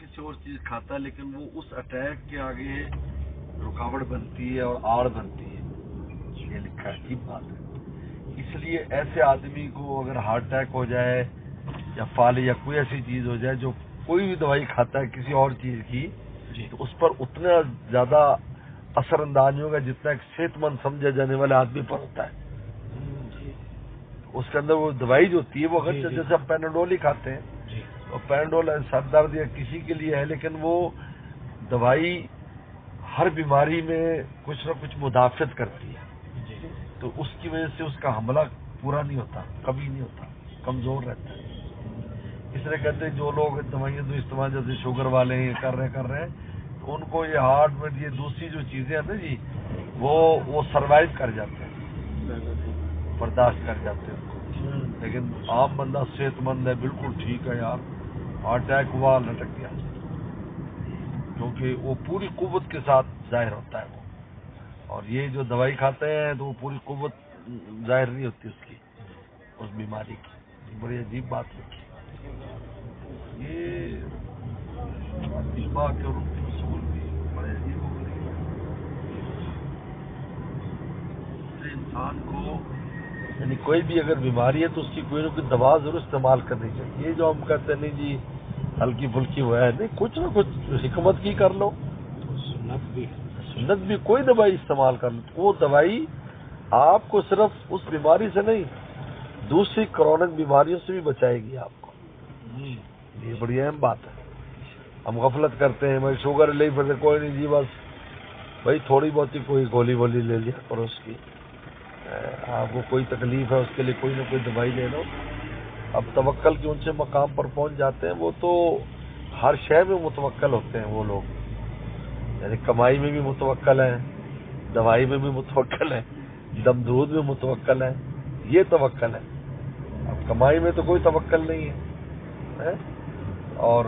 کسی اور چیز کھاتا ہے لیکن وہ اس اٹیک کے آگے رکاوٹ بنتی ہے اور آڑ بنتی ہے. یہ لکھا ہے، عجیب بات ہے. اس لیے ایسے آدمی کو اگر ہارٹ اٹیک ہو جائے یا فالج یا کوئی ایسی چیز ہو جائے، جو کوئی بھی دوائی کھاتا ہے کسی اور چیز کی، تو اس پر اتنا زیادہ اثر انداز نہیں ہوگا جتنا ایک صحت مند سمجھے جانے والے آدمی پر ہوتا ہے. اس کے اندر وہ دوائی جو ہوتی ہے وہ اگر جیسے ہم پیناڈول ہی کھاتے ہیں، تو پیناڈول سر درد یا کسی کے لیے ہے، لیکن وہ دوائی ہر بیماری میں کچھ نہ کچھ مدافعت کرتی ہے. تو اس کی وجہ سے اس کا حملہ پورا نہیں ہوتا، کبھی نہیں ہوتا، کمزور رہتا ہے. اس لیے کہتے ہیں جو لوگ دوائیاں تو استعمال جیسے شوگر والے ہیں کر رہے ہیں، تو ان کو یہ ہارٹ میں یہ دوسری جو چیزیں ہیں نا جی، وہ سروائیو کر جاتے ہیں، برداشت کر جاتے ہیں ان کو. لیکن عام بندہ صحت مند ہے، بالکل ٹھیک ہے یار، ہارٹ اٹیک ہوا لٹک گیا، کیونکہ وہ پوری قوت کے ساتھ ظاہر ہوتا ہے وہ. اور یہ جو دوائی کھاتے ہیں تو وہ پوری قوت ظاہر نہیں ہوتی اس کی، اس بیماری کی. بڑی عجیب بات لکھی. یہ طبا کے اور ان کے اصول بھی بڑے عجیب ہو گئے. انسان کو یعنی کوئی بھی اگر بیماری ہے تو اس کی کوئی نہ کوئی دوا ضرور استعمال کرنی چاہیے. یہ جو ہم کہتے ہیں نہیں جی ہلکی پھلکی ہوا ہے، نہیں، کچھ نہ کچھ حکمت کی کر لو. سنت بھی کوئی دوائی استعمال کر لو، وہ دوائی آپ کو صرف اس بیماری سے نہیں، دوسری کرونک بیماریوں سے بھی بچائے گی آپ کو. یہ بڑی اہم بات ہے. ہم غفلت کرتے ہیں، میں شوگر لے پھر کوئی نہیں جی، بس بھائی تھوڑی بہت ہی کوئی گولی وولی لے لیا کرو اس کی. آپ کو کوئی تکلیف ہے اس کے لیے کوئی نہ کوئی دوائی لے لو. اب توکل کے اونچے مقام پر پہنچ جاتے ہیں وہ تو ہر شے میں متوکل ہوتے ہیں وہ لوگ. یعنی کمائی میں بھی متوکل ہیں، دوائی میں بھی متوکل ہیں، دم درود میں متوکل ہیں. یہ توکل ہے. اب کمائی میں تو کوئی توکل نہیں ہے، اور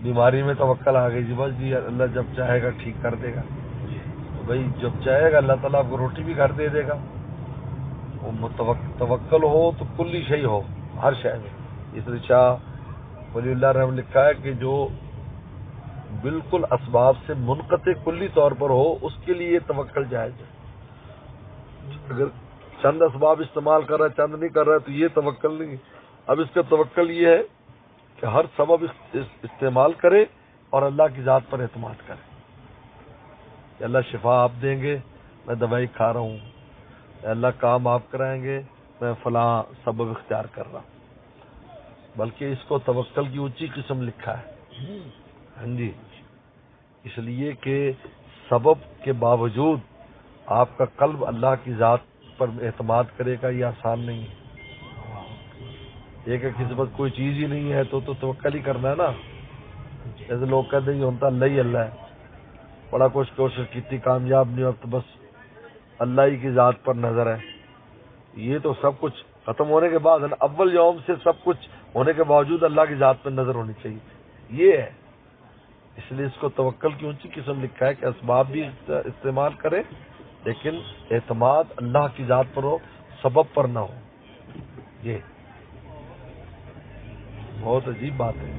بیماری میں توکل آ گئی جی، بس جی اللہ جب چاہے گا ٹھیک کر دے گا. تو بھائی جب چاہے گا اللہ تعالیٰ آپ کو روٹی بھی گھر دے دے گا. وہ توکل ہو تو کلی شے ہو، ہر شے میں. اس لیے شاہ ولی اللہ رحم لکھا ہے کہ جو بالکل اسباب سے منقطع کلی طور پر ہو اس کے لیے یہ توکل جائز ہے. اگر چند اسباب استعمال کر رہا ہے، چند نہیں کر رہا ہے، تو یہ توکل نہیں ہے. اب اس کا توکل یہ ہے کہ ہر سبب استعمال کرے اور اللہ کی ذات پر اعتماد کرے کہ اللہ شفا آپ دیں گے، میں دوائی کھا رہا ہوں، اللہ کام آپ کرائیں گے، میں فلاں سبب اختیار کر رہا ہوں. بلکہ اس کو توکل کی اونچی قسم لکھا ہے. ہاں جی، اس لیے کہ سبب کے باوجود آپ کا قلب اللہ کی ذات پر اعتماد کرے گا، یہ آسان نہیں ہے. ایک ہے کسی وقت کوئی چیز ہی نہیں ہے تو توکل ہی کرنا ہے نا. جیسے لوگ کہتے ہیں یہ ہوتا اللہ ہی اللہ ہے، بڑا کچھ کوشش کی کامیاب نہیں ہو، تو بس اللہ ہی کی ذات پر نظر ہے. یہ تو سب کچھ ختم ہونے کے بعد اول یوم سے سب کچھ ہونے کے باوجود اللہ کی ذات پر نظر ہونی چاہیے. یہ ہے. اس لیے اس کو توکل کی اونچی قسم لکھا ہے کہ اسباب بھی استعمال کرے لیکن اعتماد اللہ کی ذات پر ہو، سبب پر نہ ہو. یہ بہت عجیب بات ہے.